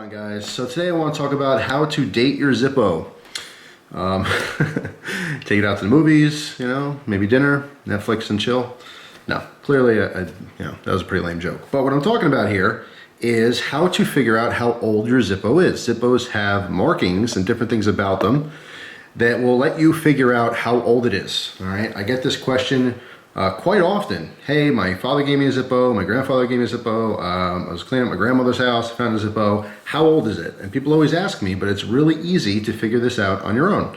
on, guys? So today I want to talk about how to date your Zippo. Take it out to the movies, maybe dinner, Netflix and chill. No, clearly, that was a pretty lame joke. But what I'm talking about here is how to figure out how old your Zippo is. Zippos have markings and different things about them that will let you figure out how old it is. All right, I get this question quite often. Hey, my father gave me a Zippo, my grandfather gave me a Zippo, I was cleaning up my grandmother's house, found a Zippo, how old is it? And people always ask me, but it's really easy to figure this out on your own.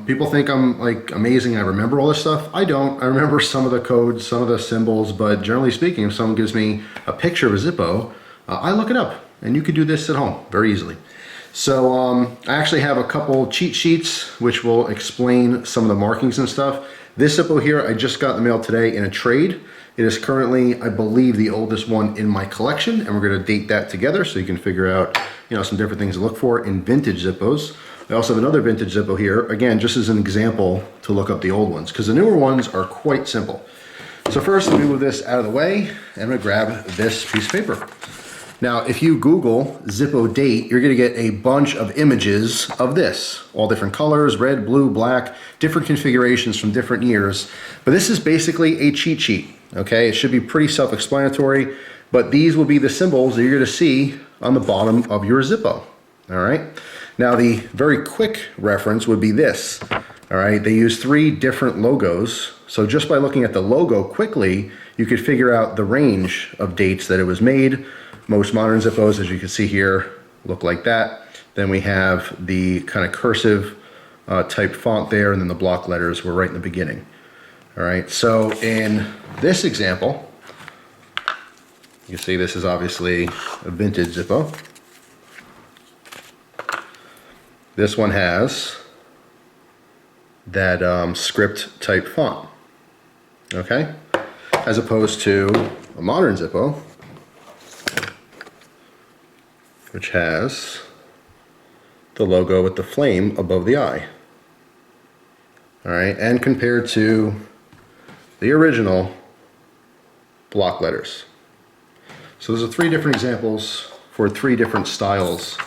People think I'm like amazing, I remember all this stuff. I don't. I remember some of the codes, some of the symbols, but generally speaking, if someone gives me a picture of a Zippo, I look it up, and you could do this at home very easily. So I actually have a couple cheat sheets which will explain some of the markings and stuff. This Zippo here, I just got in the mail today in a trade. It is currently, I believe, the oldest one in my collection, and we're gonna date that together so you can figure out, some different things to look for in vintage Zippos. I also have another vintage Zippo here, again, just as an example to look up the old ones, because the newer ones are quite simple. So first, let me move this out of the way, and I'm gonna grab this piece of paper. Now, if you Google Zippo date, you're gonna get a bunch of images of this, all different colors, red, blue, black, different configurations from different years. But this is basically a cheat sheet, okay? It should be pretty self-explanatory, but these will be the symbols that you're gonna see on the bottom of your Zippo, all right? Now, the very quick reference would be this, all right? They use 3 different logos. So just by looking at the logo quickly, you could figure out the range of dates that it was made. Most modern Zippos, as you can see here, look like that. Then we have the kind of cursive type font there, and then the block letters were right in the beginning. All right, so in this example, you can see this is obviously a vintage Zippo. This one has that script type font, okay? As opposed to a modern Zippo, which has the logo with the flame above the eye. All right, and compared to the original, block letters. So those are 3 different examples for 3 different styles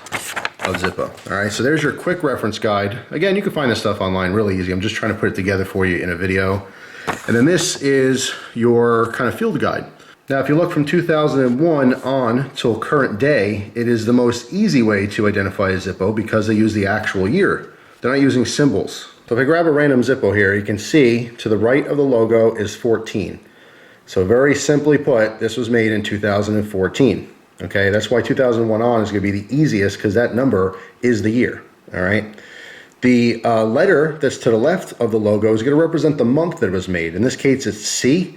of Zippo. All right, so there's your quick reference guide. Again, you can find this stuff online really easy. I'm just trying to put it together for you in a video. And then this is your kind of field guide. Now, if you look from 2001 on till current day, it is the most easy way to identify a Zippo because they use the actual year. They're not using symbols. So if I grab a random Zippo here, you can see to the right of the logo is 14. So very simply put, this was made in 2014. Okay, that's why 2001 on is gonna be the easiest because that number is the year, all right? The letter that's to the left of the logo is gonna represent the month that it was made. In this case, it's C.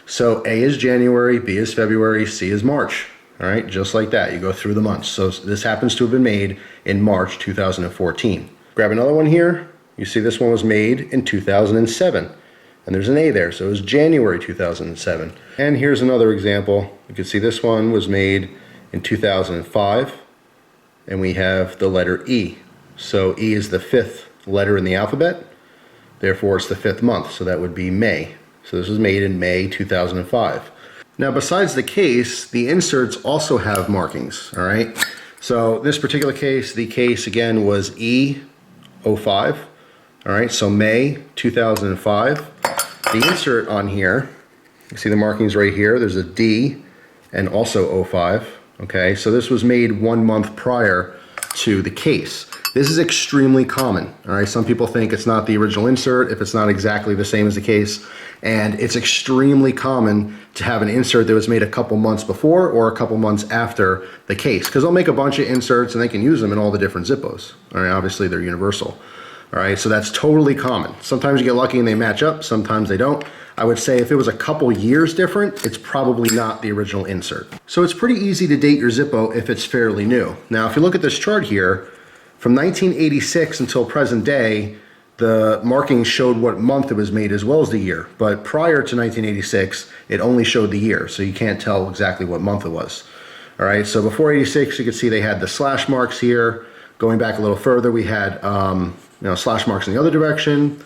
So A is January, B is February, C is March. All right, just like that, you go through the months. So this happens to have been made in March 2014. Grab another one here. You see this one was made in 2007. And there's an A there, so it was January 2007. And here's another example. You can see this one was made in 2005. And we have the letter E. So E is the 5th letter in the alphabet. Therefore, it's the 5th month, so that would be May. So this was made in May 2005. Now, besides the case, the inserts also have markings, all right? So this particular case, the case again was E05, all right? So May 2005. The insert on here, you see the markings right here, there's a D and also 05, okay? So this was made 1 month prior to the case. This is extremely common, all right? Some people think it's not the original insert if it's not exactly the same as the case, and it's extremely common to have an insert that was made a couple months before or a couple months after the case, because they'll make a bunch of inserts and they can use them in all the different Zippos. All right, obviously they're universal. All right, so that's totally common. Sometimes you get lucky and they match up, sometimes they don't. I would say if it was a couple years different, it's probably not the original insert. So it's pretty easy to date your Zippo if it's fairly new. Now, if you look at this chart here, from 1986 until present day, the markings showed what month it was made as well as the year. But prior to 1986, it only showed the year, so you can't tell exactly what month it was. All right, so before 86, you can see they had the slash marks here. Going back a little further, we had slash marks in the other direction.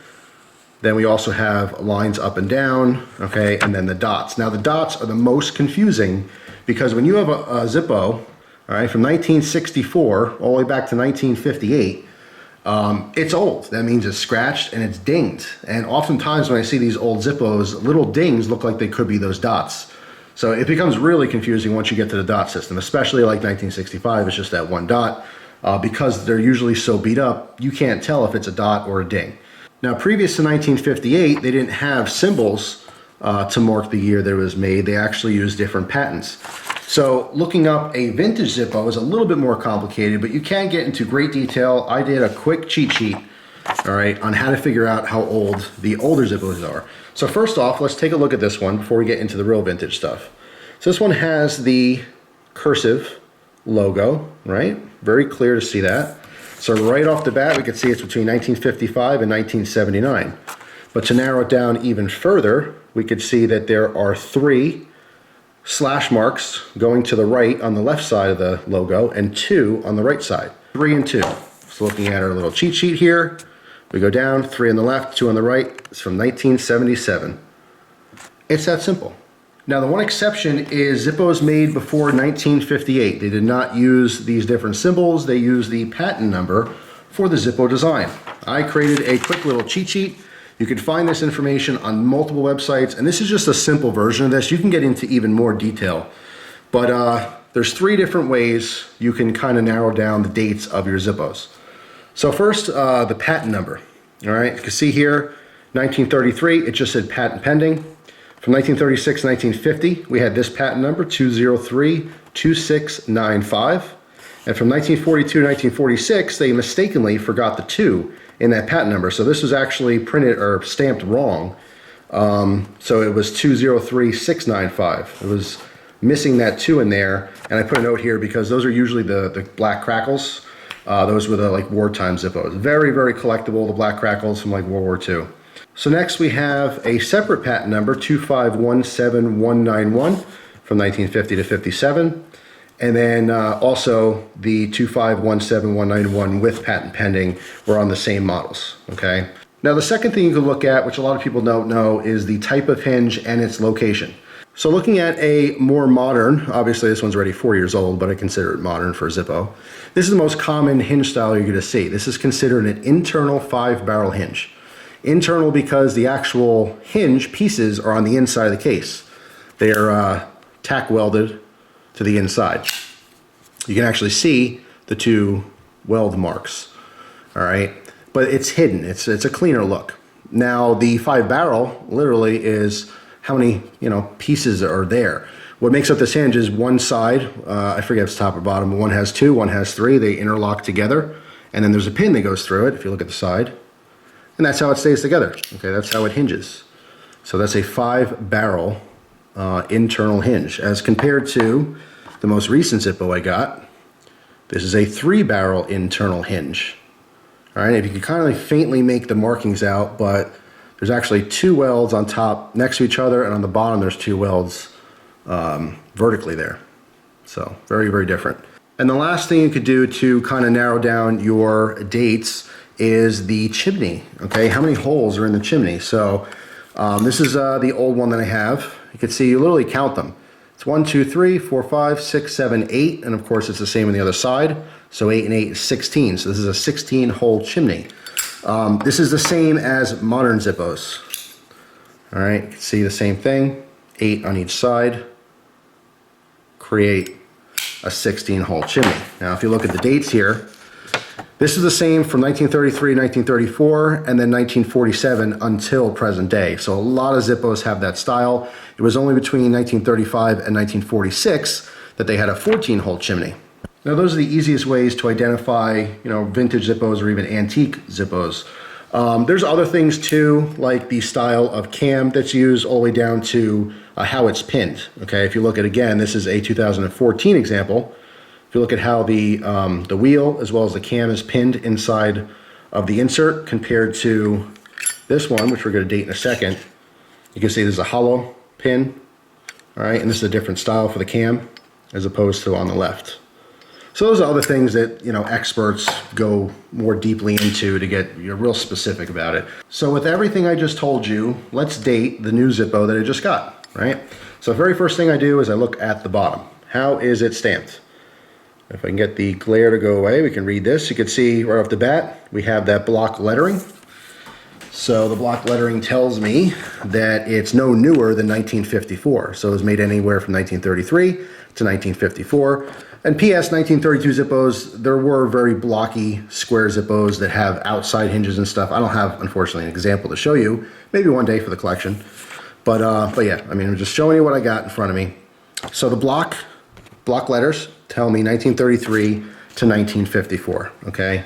Then we also have lines up and down, okay, and then the dots. Now the dots are the most confusing because when you have a Zippo all right, from 1964 all the way back to 1958. It's old. That means it's scratched and it's dinged. And oftentimes when I see these old Zippos, little dings look like they could be those dots. So it becomes really confusing once you get to the dot system, especially like 1965, it's just that one dot. Because they're usually so beat up, you can't tell if it's a dot or a ding. Now, previous to 1958, they didn't have symbols to mark the year that it was made. They actually used different patents. So looking up a vintage Zippo is a little bit more complicated, but you can get into great detail. I did a quick cheat sheet, all right, on how to figure out how old the older Zippos are. So first off, let's take a look at this one before we get into the real vintage stuff. So this one has the cursive logo, right? Very clear to see that. So right off the bat, we can see it's between 1955 and 1979. But to narrow it down even further, we could see that there are 3 slash marks going to the right on the left side of the logo and 2 on the right side. 3 and 2. So looking at our little cheat sheet here, we go down, 3 on the left, 2 on the right. It's from 1977. It's that simple. Now the one exception is Zippos made before 1958. They did not use these different symbols. They used the patent number for the Zippo design. I created a quick little cheat sheet. You can find this information on multiple websites, and this is just a simple version of this. You can get into even more detail. But there's 3 different ways you can kind of narrow down the dates of your Zippos. So first, the patent number. All right, you can see here, 1933, it just said patent pending. From 1936 to 1950, we had this patent number, 2032695. And from 1942 to 1946, they mistakenly forgot the 2 in that patent number. So this was actually printed or stamped wrong. So it was 203695. It was missing that 2 in there. And I put a note here because those are usually the black crackles. Those were the like wartime Zippos. Very, very collectible, the black crackles from like World War II. So next we have a separate patent number, 2517191 from 1950 to 57. And then also the 2517191 with patent pending were on the same models, okay? Now the second thing you can look at, which a lot of people don't know, is the type of hinge and its location. So looking at a more modern, obviously this one's already 4 years old, but I consider it modern for a Zippo. This is the most common hinge style you're gonna see. This is considered an internal 5-barrel hinge. Internal because the actual hinge pieces are on the inside of the case. They are tack welded to the inside. You can actually see the 2 weld marks, all right? But it's hidden, it's a cleaner look. Now the 5-barrel literally is how many pieces are there. What makes up this hinge is one side, I forget if it's top or bottom, but one has 2, one has 3, they interlock together, and then there's a pin that goes through it if you look at the side. And that's how it stays together. Okay, that's how it hinges. So that's a 5-barrel internal hinge. As compared to the most recent Zippo I got, this is a 3-barrel internal hinge. All right, if you can kind of faintly make the markings out, but there's actually 2 welds on top next to each other, and on the bottom there's 2 welds vertically there. So very, very different. And the last thing you could do to kind of narrow down your dates is the chimney, okay? How many holes are in the chimney? So this is the old one that I have. You can see, you literally count them. It's 1, 2, 3, 4, 5, 6, 7, 8, and of course it's the same on the other side. So 8 and 8 is 16. So this is a 16-hole chimney. This is the same as modern Zippos. All right, you can see the same thing. 8 on each side. Create a 16-hole chimney. Now if you look at the dates here, this is the same from 1933, 1934, and then 1947 until present day. So a lot of Zippos have that style. It was only between 1935 and 1946 that they had a 14-hole chimney. Now those are the easiest ways to identify, vintage Zippos or even antique Zippos. There's other things too, like the style of cam that's used all the way down to how it's pinned. Okay, if you look at, again, this is a 2014 example. If you look at how the wheel as well as the cam is pinned inside of the insert compared to this one, which we're going to date in a second, you can see there's a hollow pin, all right, and this is a different style for the cam as opposed to on the left. So those are other things that experts go more deeply into to get real specific about it. So with everything I just told you, let's date the new Zippo that I just got, right? So the very first thing I do is I look at the bottom. How is it stamped? If I can get the glare to go away, we can read this. You can see right off the bat, we have that block lettering. So the block lettering tells me that it's no newer than 1954. So it was made anywhere from 1933 to 1954. And PS 1932 Zippos, there were very blocky square Zippos that have outside hinges and stuff. I don't have, unfortunately, an example to show you. Maybe one day for the collection. But yeah, I mean, I'm just showing you what I got in front of me. So the block letters tell me 1933 to 1954, okay?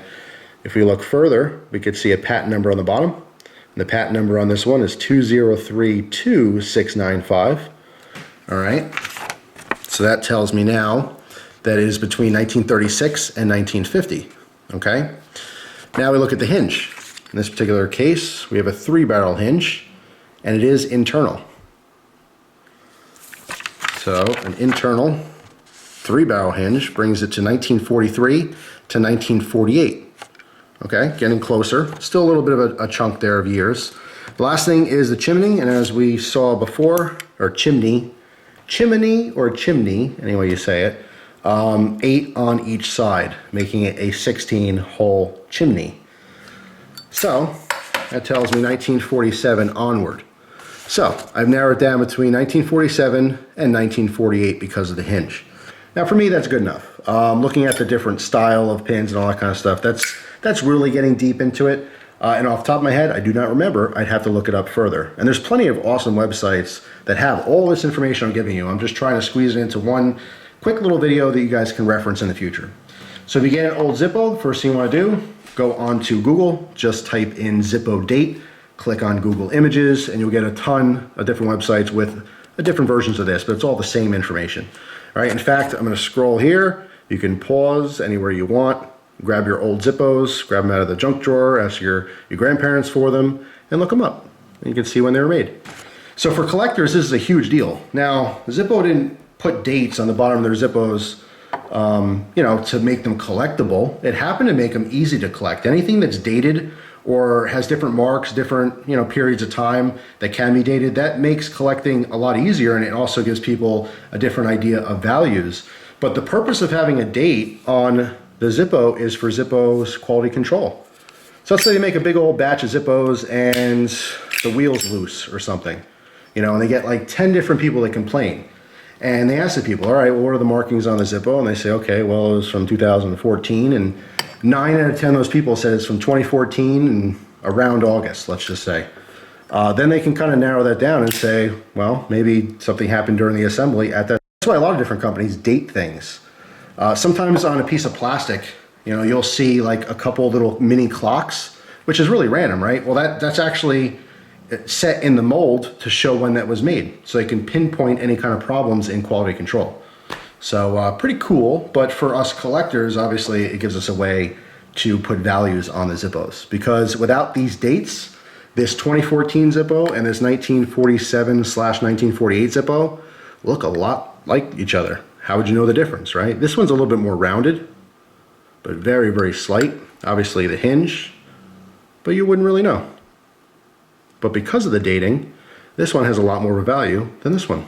If we look further, we could see a patent number on the bottom. And the patent number on this one is 2032695. All right. So that tells me now that it is between 1936 and 1950. Okay. Now we look at the hinge. In this particular case, we have a 3-barrel hinge, and it is internal. So an internal 3-barrel hinge brings it to 1943 to 1948. Okay, getting closer. Still a little bit of a chunk there of years. The last thing is the chimney, and as we saw before, or chimney, any way you say it, 8 on each side, making it a 16-hole chimney. So that tells me 1947 onward. So I've narrowed down between 1947 and 1948 because of the hinge. Now for me, that's good enough. Looking at the different style of pins and all that kind of stuff, that's really getting deep into it. And off the top of my head, I do not remember. I'd have to look it up further. And there's plenty of awesome websites that have all this information I'm giving you. I'm just trying to squeeze it into one quick little video that you guys can reference in the future. So if you get an old Zippo, the first thing you want to do, go onto Google, just type in Zippo date, click on Google Images, and you'll get a ton of different websites with different versions of this, but it's all the same information. All right, in fact, I'm going to scroll here. You can pause anywhere you want, grab your old Zippos, grab them out of the junk drawer, ask your grandparents for them, and look them up. And you can see when they were made. So for collectors, this is a huge deal. Now, Zippo didn't put dates on the bottom of their Zippos, you know, to make them collectible. It happened to make them easy to collect. Anything that's dated or has different marks, different, you know, periods of time that can be dated, that makes collecting a lot easier, and it also gives people a different idea of values. But the purpose of having a date on the Zippo is for Zippo's quality control. So let's say they make a big old batch of Zippos and the wheel's loose or something, you know, and they get like 10 different people that complain. And they ask the people, all right, well, what are the markings on the Zippo? And they say, okay, well, it was from 2014, and 9 out of 10 of those people said it's from 2014 and around August, let's just say. Then they can kind of narrow that down and say, well, maybe something happened during the assembly at that. That's why a lot of different companies date things. Sometimes on a piece of plastic, you know, you'll see like a couple little mini clocks, which is really random, right? Well, that's actually set in the mold to show when that was made, so they can pinpoint any kind of problems in quality control. So pretty cool, but for us collectors, obviously it gives us a way to put values on the Zippos, because without these dates, this 2014 Zippo and this 1947/1948 Zippo look a lot like each other. How would you know the difference, right? This one's a little bit more rounded, but very, very slight. Obviously the hinge, but you wouldn't really know. But because of the dating, this one has a lot more of a value than this one.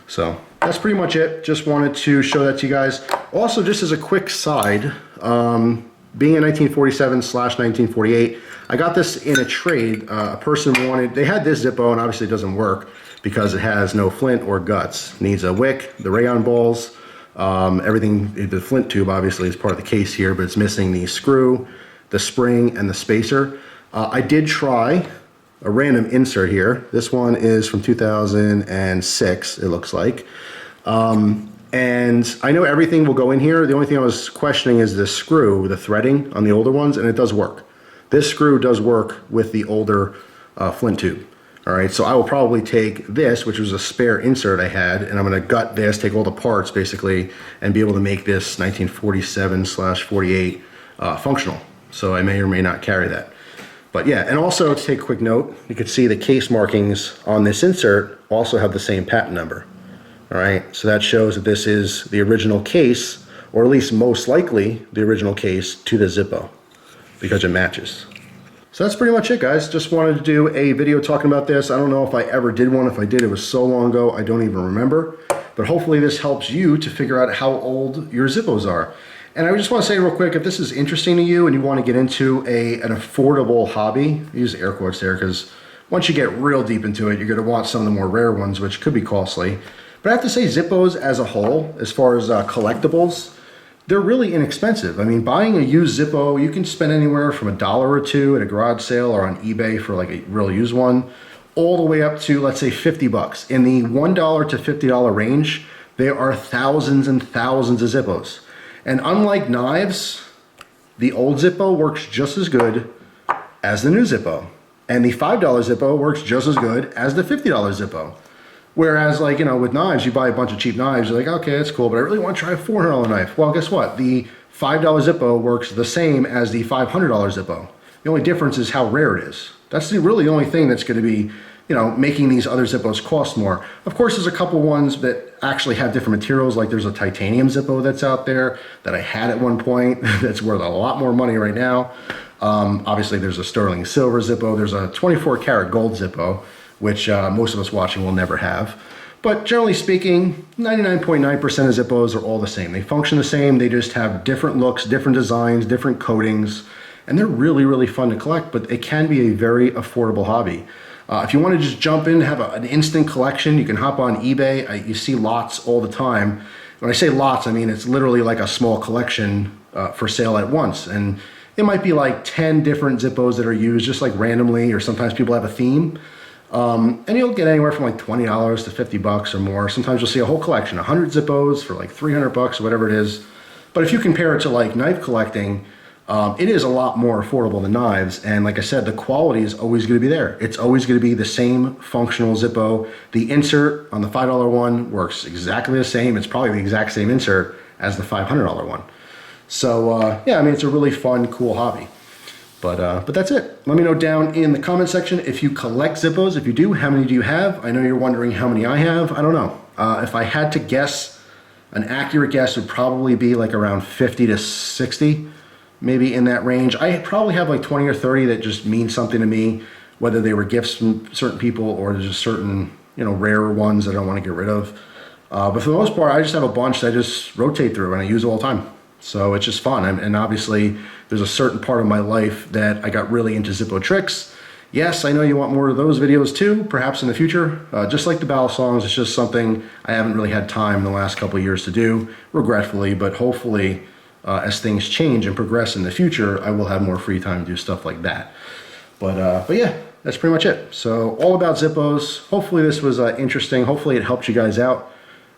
So that's pretty much it. Just wanted to show that to you guys. Also, just as a quick side, being a 1947/1948, I got this in a trade. A person wanted, they had this Zippo, and obviously it doesn't work because it has no flint or guts. It needs a wick, the rayon balls, everything. The flint tube obviously is part of the case here, but it's missing the screw, the spring, and the spacer. I did try a random insert here. This one is from 2006, it looks like. And I know everything will go in here. The only thing I was questioning is the screw, the threading on the older ones, and it does work. This screw does work with the older flint tube. All right, so I will probably take this, which was a spare insert I had, and I'm gonna gut this, take all the parts basically, and be able to make this 1947/48 functional. So I may or may not carry that. But yeah, and also to take a quick note, you can see the case markings on this insert also have the same patent number. All right, so that shows that this is the original case, or at least most likely the original case to the Zippo, because it matches. So that's pretty much it, guys. Just wanted to do a video talking about this. I don't know if I ever did one. If I did, it was so long ago, I don't even remember. But hopefully this helps you to figure out how old your Zippos are. And I just want to say real quick, if this is interesting to you and you want to get into an affordable hobby, I use air quotes there because once you get real deep into it, you're going to want some of the more rare ones, which could be costly. But I have to say Zippos as a whole, as far as collectibles, they're really inexpensive. I mean, buying a used Zippo, you can spend anywhere from $1 or $2 at a garage sale or on eBay for like a real used one, all the way up to, let's say, 50 bucks. In the $1 to $50 range, there are thousands and thousands of Zippos. And unlike knives, the old Zippo works just as good as the new Zippo. And the $5 Zippo works just as good as the $50 Zippo. Whereas, like, you know, with knives, you buy a bunch of cheap knives, you're like, okay, that's cool, but I really want to try a $400 knife. Well, guess what? The $5 Zippo works the same as the $500 Zippo. The only difference is how rare it is. That's really the only thing that's going to be, you know, making these other Zippos cost more. Of course, there's a couple ones that actually have different materials, like there's a titanium Zippo that's out there that I had at one point that's worth a lot more money right now. Obviously, there's a sterling silver Zippo. There's a 24 karat gold Zippo, which most of us watching will never have. But generally speaking, 99.9% of Zippos are all the same. They function the same. They just have different looks, different designs, different coatings, and they're really, really fun to collect, but it can be a very affordable hobby. If you want to just jump in, have an instant collection, you can hop on eBay. You see lots all the time. When I say lots, I mean it's literally like a small collection for sale at once. And it might be like 10 different Zippos that are used just like randomly, or sometimes people have a theme. And you'll get anywhere from like $20 to 50 bucks or more. Sometimes you'll see a whole collection, 100 Zippos for like 300 bucks, whatever it is. But if you compare it to like knife collecting, it is a lot more affordable than knives. And like I said, the quality is always going to be there. It's always going to be the same functional Zippo. The insert on the $5 one works exactly the same. It's probably the exact same insert as the $500 one. So yeah, I mean, it's a really fun, cool hobby. But that's it. Let me know down in the comment section if you collect Zippos. If you do, how many do you have? I know you're wondering how many I have. I don't know. If I had to guess, an accurate guess would probably be like around 50 to 60, maybe in that range. I probably have like 20 or 30 that just mean something to me, whether they were gifts from certain people or just certain, you know, rarer ones that I don't want to get rid of. But for the most part, I just have a bunch that I just rotate through and I use all the time. So it's just fun. And obviously there's a certain part of my life that I got really into Zippo tricks. Yes, I know you want more of those videos too, perhaps in the future. Just like the battle songs, it's just something I haven't really had time in the last couple of years to do, regretfully, but hopefully as things change and progress in the future, I will have more free time to do stuff like that. But yeah, that's pretty much it. So all about Zippos. Hopefully this was interesting. Hopefully it helped you guys out.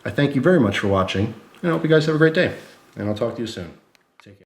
I thank you very much for watching, and I hope you guys have a great day. And I'll talk to you soon.